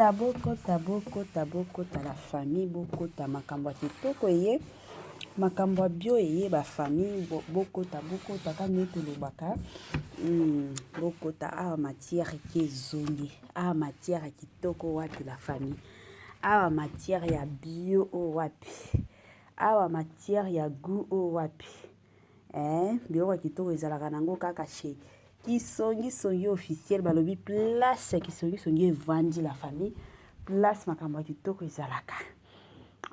bokota la famille bokota makambo kitoko ye makambo bio ye ba famille bokota kani tolobaka bokota awa matière kezongi awa matière kitoko wapi la famille awa matière ya bio o wapi awa matière ya goût o wapi biloko kitoko ezalaka nango kaka chez kisongi officiel balobi place kisongi evandi la famille place makambo kitoko ezalaka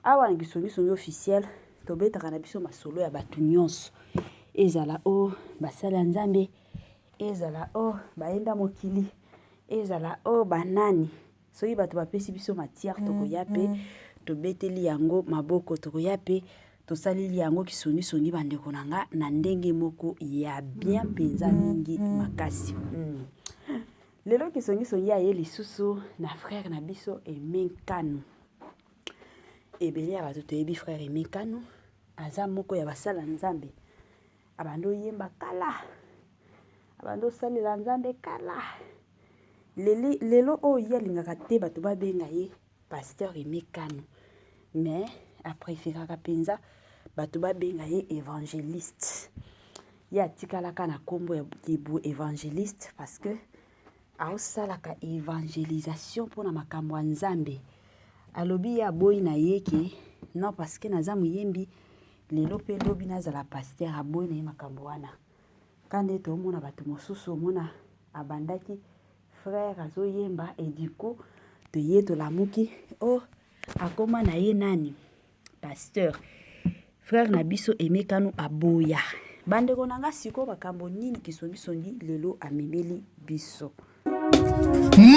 awa na kisongi officiel tobetaka na biso masolo ya bato nyonso ezala o basala nzambe ezala o baenda mokili ezala o banani soki bato bapesi biso matière tokoya pe tobeteli yango maboko tokoya pe tosaleli yango kisongi bandeko nanga na ndenge moko ya bien mpenza mingi makasi lelo kisongi ya ye lisusu na frère na biso Emenkanu ebele ya bato toyebi frère Emenkanu aza moko ya basala nzambe abando yemba kala abando salela nzambe kala lelo oyo alingaka te bato babenga ye pasteur Emenkanu mais apréféraka penza bato babenga ye évangéliste ye atikalaka na kombo ya libu évangéliste parce que aosalaka évangélisation mpona makambo ya nzambe alobi ya boyi na ye ke non parce que naza moyembi lelo mpe lobi nazala pasteur aboyi na ye makambo wana kande tomona bato mosusu omona abandaki frère azoyemba ediko toye tolamuki akoma na ye nani pasteur frère na biso Emenkanu aboya bandeko nanga siko makambo nini kisongi lelo amemeli biso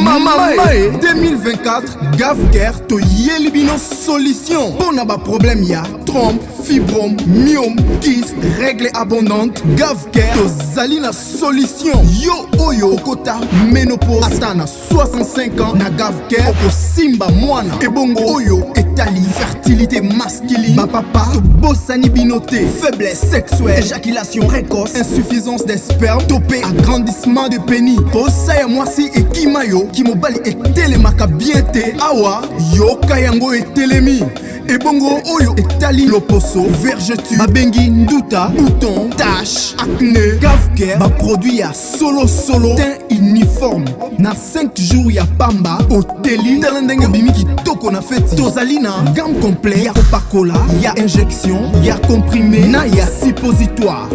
Mama 2024 Gavker to Yelibino solution. Pour n'a pas problème ya trompe, fibrome, myome, kyste, règle abondante. Gavker to Zalina solution. Yo oyo kota ménopause atana 65 ans na Gavker oko simba mwana. Ebongo oyo etali fertilité masculine. Ma papa to bossani binoté, faiblesse sexuelle, éjaculation précoce, insuffisance des spermes, topé agrandissement de pénis. Posaya moi si et Kimayo, Kimobali et Telemaka bien te awa, yo kayango et Telemi. Et bongo oyo et tali loposo, vergeture, babengi nduta, bouton, tache, acné, Gavker, ba produit ya solo, teint uniforme. Na 5 jours ya pamba, hoteli, talendenge bimiki toko na feti. Tozalina, gamme complet, ya Coca-Cola, ya injection, ya comprimé, na ya suppositoire.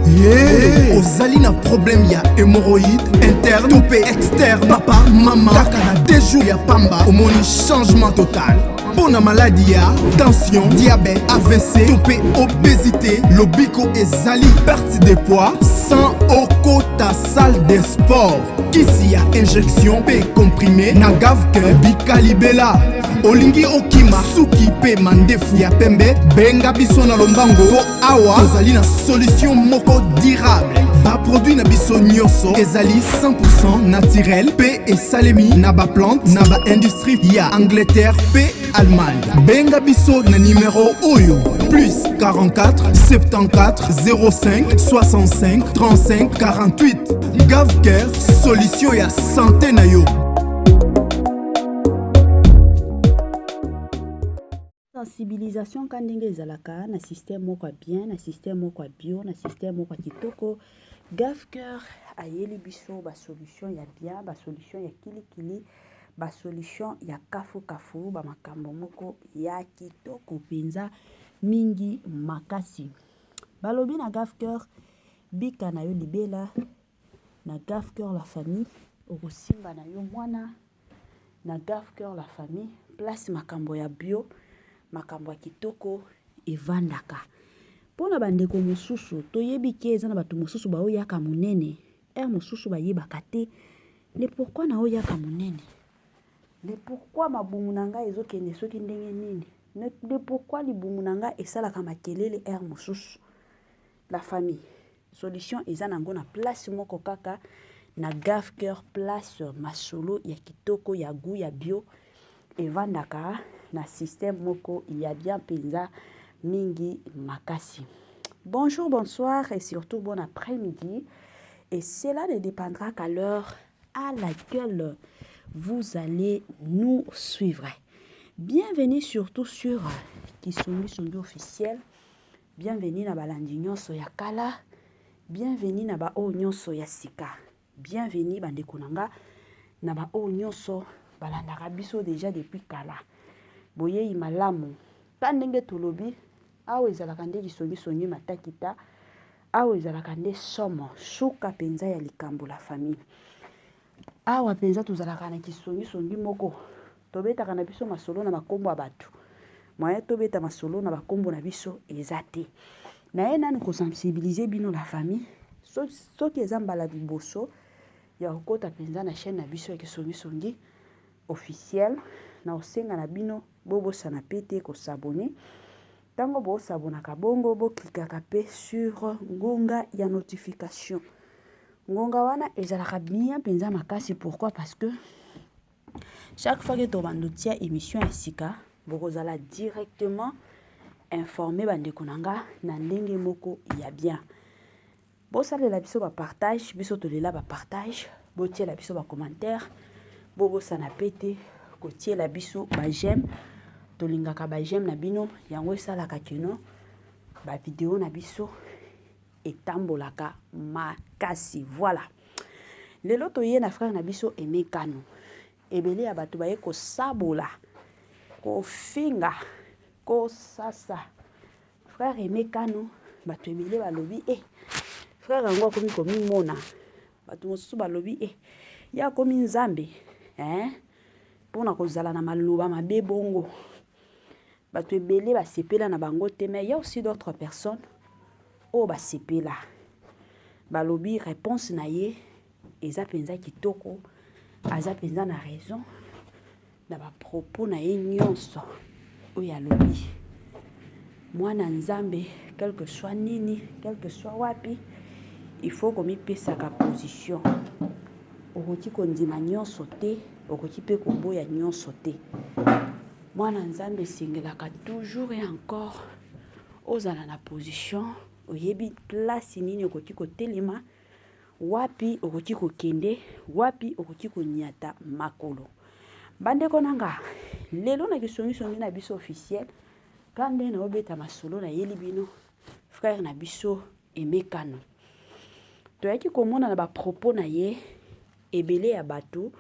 Yeah. Ozalina problème ya hémorroïde, interne, topé, externe, papa, maman, kaka na 2 jours ya pamba, omoni changement total. Pour la maladie, tension, diabète, AVC, topé, obésité, lobico et zali, perte de poids, sans oko ta salle de sport. Kisi a injection, P comprimé, na Gavker, bikalibela. Olingi okima, suki pe mandefu ya pembe, benga biso na lombango, po awa, tozali na solution moko durable. Ba produit na biso nyonso, ezali 100% naturel, pe et salemi, na ba plante, na ba industrie, ya Angleterre, pe Allemagne. Benga biso na numéro oyo, plus 44 74 05 65 35 48. Gavker, solution ya santé na yo. Sensibilisation quand ndenge ezalaka na système moko bien na système moko bio na système moko kitoko Gavker ayeli biso ba solution ya bien ba solution ya kilikili ba solution ya kafu ba makambo moko ya kitoko penza mingi makasi balobi na Gavker bika na yo libela na Gavker la famille okosimba na yo mwana na Gavker la famille place makambo ya bio makambo ya kitoko evandaka pona bandeko mosusu toyebi ke eza na bato mosusu baoyaka monene mosusu bayebaka te le pourquoi na oyaka monene le pourquoi mabumu na ngai ezokende soki ndenge nini le pourquoi libumu na ngai esalaka makelele mosusu la famille solution eza nango na place moko kaka na Gavker place masolo ya kitoko ya goût ya bio evandaka na système moko ya bien penza mingi makasi. Bonjour, bonsoir et surtout bon après-midi. Et cela ne dépendra qu'à l'heure à laquelle vous allez nous suivre. Bienvenue surtout sur Kisongi Songi officiel. Bienvenue na balandi nyonso ya kala. Bienvenue na ba o nyonso ya sika. Bienvenue bandeko nanga na ba o nyonso balandaka biso déjà depuis kala. Boye malamu. Tandenge tolobi awo ezalaka nde Kisongi Songi matakita. Awo ezalaka nde somo suka penza ya likambo la famille. Awa penza tozalaka na Kisongi Songi moko. Tobetaka na biso masolo na makombo ya bato. Moye tobeta masolo na bakombo na biso ezate. Na ye nanu ko sensibiliser bino la famille. Soki eza mbala liboso ya okota penza na chaîne na biso ya Kisongi Songi officiel. Na osenga na bino bobosa na pete ko s'abonner. Tango bo s'abonaka bongo bo klikaka pe sur ngonga ya notification. Ngonga wana ezalaka bien penza makasi. Pourquoi? Parce que chaque fois que tu as émission à Sika, vous allez directement informer bandeko nanga na ndenge moko ya bien. Bo sale la biso ba partage, biso to lela ba partage, bo tie la biso ba commentaire, bo sana pete, ko tie la biso ba j'aime, to lingaka ba j'aime na bino, yango sala ka kino, ba vidéo na biso etambolaka makasi. Voilà. Lelo to ye na frère na biso Aimé Kano. Ebele ya bato baye ko sabola, ko finga, ko sasa. Frère Aimé Kano, bato ebele balobi frère yango akomi komi mona. Bato mosusu balobi ya komi nzambe, pona kozala na maloba mabe bongo. Bato ebele basepela na bango te, mais il y a aussi d'autres personnes basepela. Balobi réponse na ye eza penza kitoko. Aza penza na raison na ba propos na ye nyonso oya lobi mwana nzambe quel que soit nini, quel que soit wapi, il faut komi pesa ka position. Okoti kondima nyonso te, okoti pe koboya nyonso te. Mwana nzambe sengelaka toujours et encore ozala na position, oyebi place nini okoti kotelema, wapi okoti kokende, wapi okoti konyata makolo. Bandeko nanga, lelo na Kisongi Songi na biso officiel, kande na obeta masolo na yeli bino, frère na biso Aimé Kano. Toyaki komona na ba propos na ye, ebele ya bato,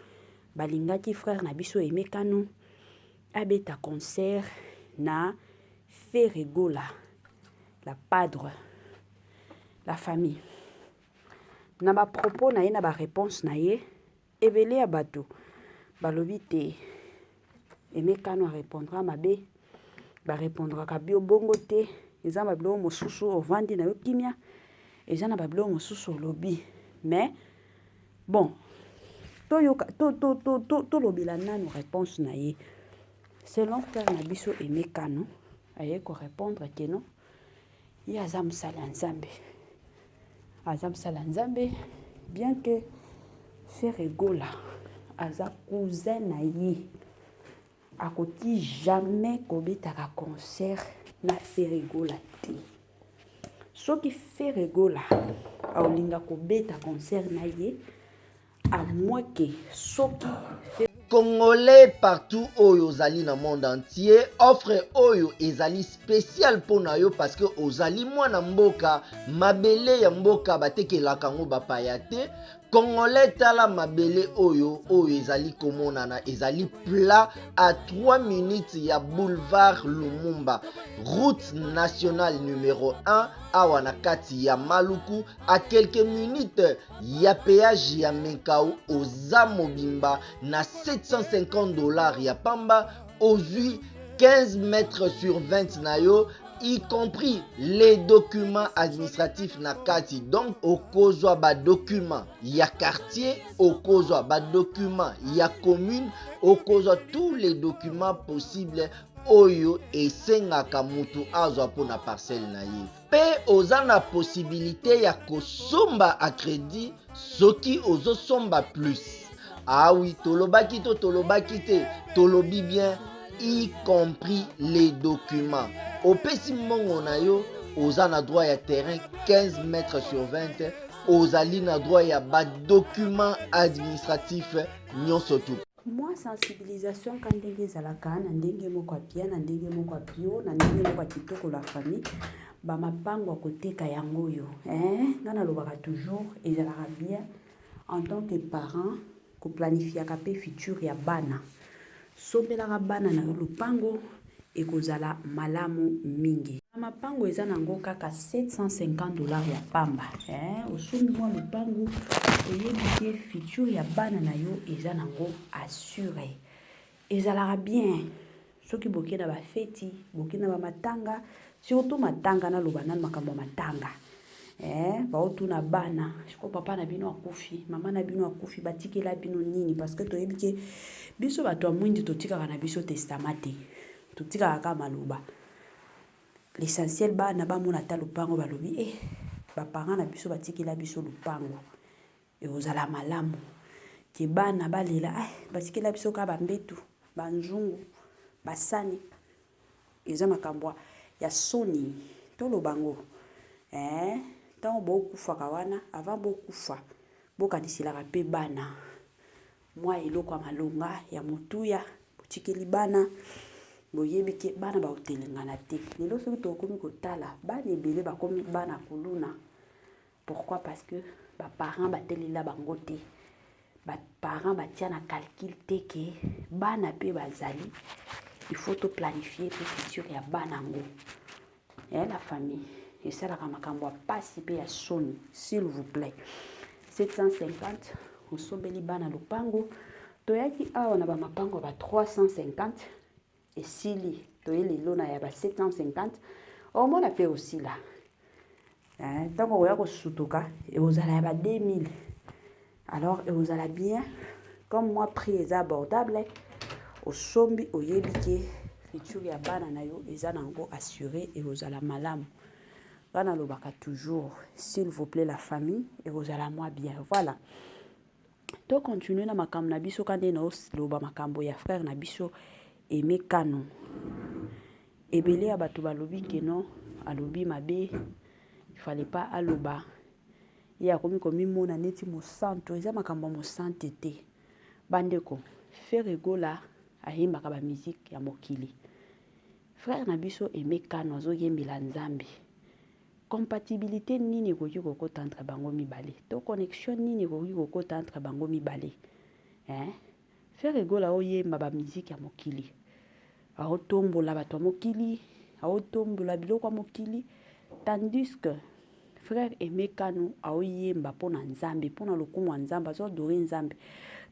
balingaki frère na biso Aimé Kano, abeta concert na Ferregola, la padre, la famille. Na ba propos na ye na ba réponse na ye ebele ya bato balobi te Aimé Kano répondra mabe ba répondra ka bio bongo te eza babilo mosusu ovandi na yo kimia eza na babilo mosusu lobi. Mais bon to lobila nanu réponse na ye selon frère na biso Aimé Kano aye ko répondre que non ya azam sala nzambe. Azam sala nzambe, bien que Ferregola, aza cousin na ye, akoti jamais kobetaka concert na Ferregola te. Soki Ferregola, aolinga kobeta concert na ye, à moins que soki Congolais partout oyo ozali na monde entier offre oyo ezali spécial pona yo parce que ozali mwana mboka mabele ya mboka batekelaka ngo bapaya te. Congolais tala mabele oyo ezali komonana ezali plat à 3 minutes ya boulevard Lumumba, route nationale numéro 1 awa na kati ya Maluku, à quelques minutes ya péage ya Menkau oza mobimba na $750 ya pamba, ozui 15 mètres sur 20 na yo, y compris les documents administratifs na kati. Donc okozwa ba documents ya quartier, okozwa ba documents ya commune, okozwa tous les documents possibles oyo esengaka mutu azwa pona parcelle na ye. Pe oza na possibilité ya kosomba a crédit soki ozosomba plus. Ah oui, tolobaki to tolobaki te, tolobi bien, y compris les documents. Opesi mbongo na yo, oza na droit ya terrain 15 mètres sur 20, ozali na droit ya ba documents administratifs nyonso tout. moi sensibilisation quand ndenge ezalaka na ndenge moko bien na ndenge moko bio na ndenge moko kitoko la famille bamapango ya koteka yango oyo nga nalobaka toujours ezalaka bien en tant que parent koplanifiaka mpe futur ya bana sombelaka bana na yo lopango ekozala malamu mingi mapango eza nango kaka $750 ya pamba osombi mwa lopango oyebi te futur ya bana na yo eza nango assure ezalaka bien soki boke na bafeti boke na bamatanga surtout matanga naloba nanu makambo ya matanga baotuna bana siko papa na bino akufi mama na bino akufi batikela bino nini parce que toyebi ke biso bato ya mwindi totikaka na biso testament te totikaka kaka maloba l'essentiel bana bamona ata lopango balobi baparent na biso batikela biso lopango ekozala malamu ke bana balela batikela biso kaka bambetu banzungu basani eza makambo ya soni tolobango ntango bokufaka wana avant bokufa bokanisilaka mpe bana mwa eloko ya malonga ya motuya botikeli bana boyebi ke bana baotelengana te lelo soki tokomi kotala bana ebele bakomi bana kuluna pourquoi parce que baparent batelela bango te baparent batia na calcul te ke bana mpe bazali il faut toplanifier mpe futur ya bana yango la famille esalaka makambo ya pasi mpe ya soni s'il vous plaît 750 osombeli bana lopango toyaki awa na bamapango ba 350 esili toye lelo na ya ba 750 omona mpe osila ntango oya kosutuka ekozala ya ba 2000 alors ekozala bien comme moi prix eza abordable osombi oyebi ke futur ya bana na yo eza nango assuré ekozala malamu bana lobaka toujours s'il vous plaît la famille ekozala moi bien voilà to continuer na makambo na biso kande na loba makambo ya frère na biso Aimé Kano ebele ya bato balobi keno alobi mabe il fallait pas aloba ye akomi komimona neti mosanto eza makambo mosante te bandeko Frère Gola ayembaka ba musique ya mokili frère na biso Aimé Kano azoyembela Nzambe compatibilité nini ekoki kokota entre bango mibale to connexion nini ekoki kokota entre bango mibale Frère Gola oyemba ba musique ya mokili aotombola bato ya mokili aotombola biloko ya mokili tandis que frère Aimé Kano aoyemba mpona Nzambe mpona lokumu ya Nzambe azodore Nzambe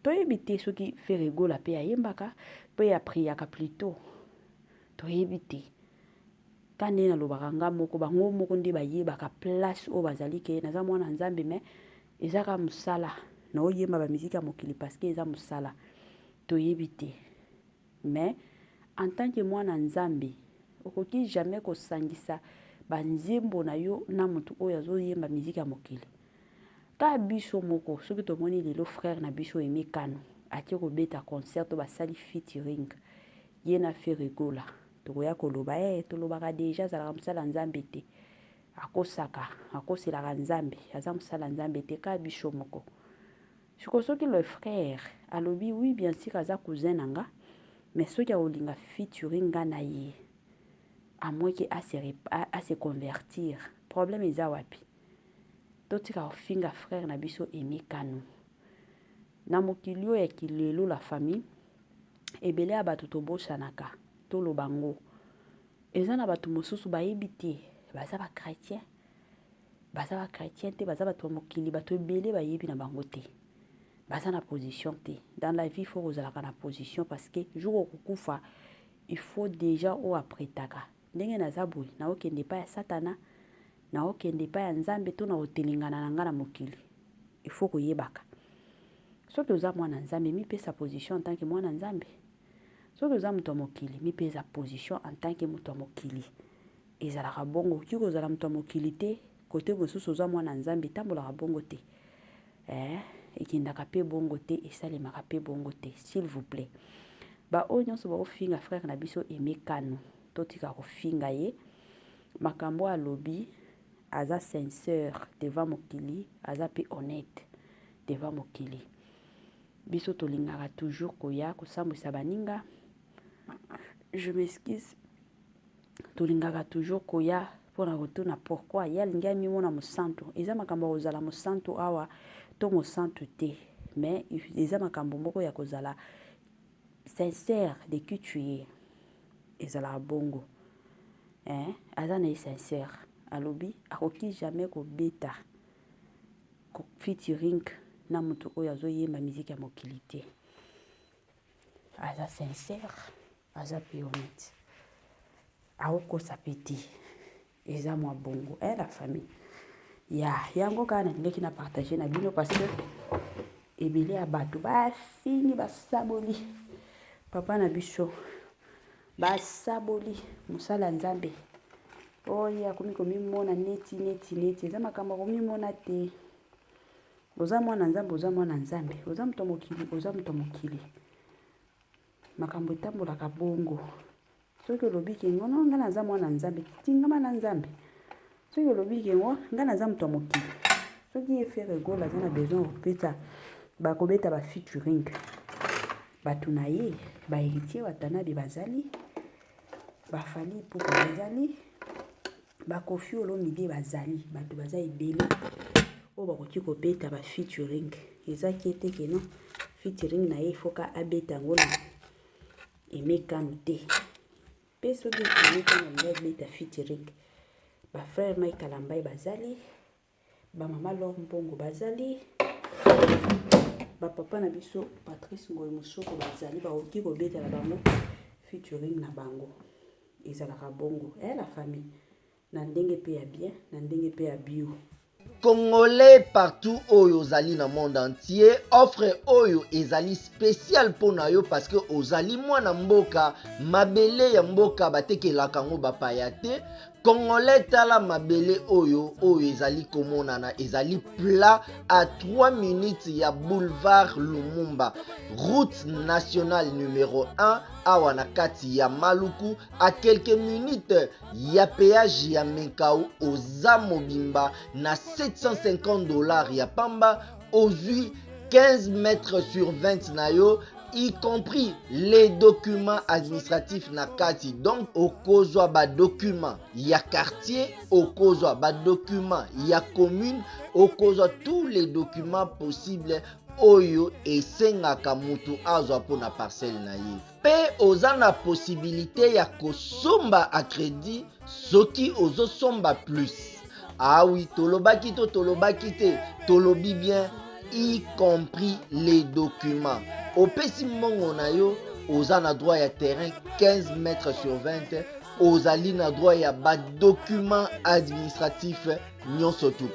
toyebi te soki Frère Gola mpe ayembaka mpe apriaka plutôt toyebi te kande nalobaka nga moko bango moko nde bayebaka place oyo bazali ke naza mwana Nzambe me ezaka mosala na oyemba ba musique ya mokili parce que eza mosala toyebi te mais en tant que mwana Nzambe okoki jamais kosangisa banzembo na yo na motu oyo azoyemba musique ya mokili ka biso moko soki tomoni lelo frère na biso Aimé Kano ati kobeta concert to basali featuring ye na Frère Gola tokoya koloba tolobaka deja azalaka mosala Nzambe te akoselaka Nzambe aza mosala Nzambe te ka biso moko siko soki le frère alobi oui bien sûr aza cousin nanga mais soki akolinga featuring nga na ye à moins que à se convertir problème eza wapi totika ofinga frère na biso Aimé Kano na mokili oyo ya kilelo la famille ebele ya bato tobosanaka tolobango eza na bato mosusu bayebi te baza ba chrétien te baza bato ya mokili bato ebele bayebi na bango te baza na position te dans la vie il faut kozalaka na position parce que jour okokufa il faut déjà oapretaka ndenge naza boye naokende pa ya satana naokende pa ya Nzambe to na otelingana na nga na mokili il faut koyebaka soki oza mwana Nzambe mipesa position en tant que mwana Nzambe soki oza moto ya mokili mipesa position en tant que moto ya mokili ezalaka bongo okoki kozala moto ya mokili te kote mosusu oza mwana Nzambe etambolaka bongo te ekendaka mpe bongo te esalemaka mpe bongo te s'il vous plaît baoyo nyonso baofinga frère na biso Aimé Kano totika kofinga ye makambo alobi aza sincère devant mokili aza pe honnête devant mokili biso tolingaka toujours koya kosambwisa baninga. Je m'excuse. Tolingaka toujours koya pona kotuna pourquoi ya lingi amimona mosantu. Eza makambo kozala mosantu awa to mosantu te. Mais eza makambo moko ya kozala sincère de qui tu es. Ezala bongo. Aza na sincère. Alobi akoki jamais kobeta featuring na mutu oyo azoyemba musique ya mokili te. Aza sincère, aza pe honnête. Aokosa peti. Eza mwa bongo. La famille. Yango kana ndeki na partager na bino parce que ebele ya bato basini basaboli papa na biso basaboli musala nzambe oya komimona neti eza makambo komimona te. Oza mwana nzambe oza muto mokili makambo etambolaka bongo. Soki olobi kengo no nga naza mwana nzambe tingama na nzambe. Soki olobi kengo nga naza muto mokili. Soki efere gola aza na besoin kopeta bakobeta ba featuring bato na ye ba héritier watanabe bazali bafali pupa bazali bakofi olomide bazali bato baza ebele oyo bakoki kobeta ba featuring. Eza kiete keno featuring na ye foka abeta yango na emekano te. Pe soki emekano na abeta featuring bafrère Mike Kalambai bazali bamama Laure Mbongo bazali papa na biso Patrice Ngoyi Mosoko bazali bakoki kobetela bango featuring na bango. Ezalaka bongo. La famille na ndenge pe ya bien na ndenge pe ya bio. Congolais partout oyo ozali na monde entier, offre oyo ezali spécial pona yo parce que ozali mwana mboka mabele ya mboka batekelaka ngo bapaya te. Congolais tala mabele oyo ezali komonana ezali plat à 3 minutes ya boulevard Lumumba, route nationale numéro 1 awa na kati ya Maluku, à quelques minutes ya péage ya Menkau oza mobimba na $750 ya pamba ozui 15 mètres sur 20 na yo, y compris les documents administratifs na kati. Donc okozwa ba documents ya quartier, okozwa ba documents ya commune, okozwa tous les documents possibles oyo esengaka mutu azwa pona parcelle na ye. Pe oza na possibilité ya kosomba a crédit soki ozosomba plus. Ah oui, tolobaki te, tolobi bien, y compris les documents. Opesi mbongo na yo, oza na droit ya terrain 15 mètres sur 20, ozali na droit ya ba documents administratifs nyonso tu.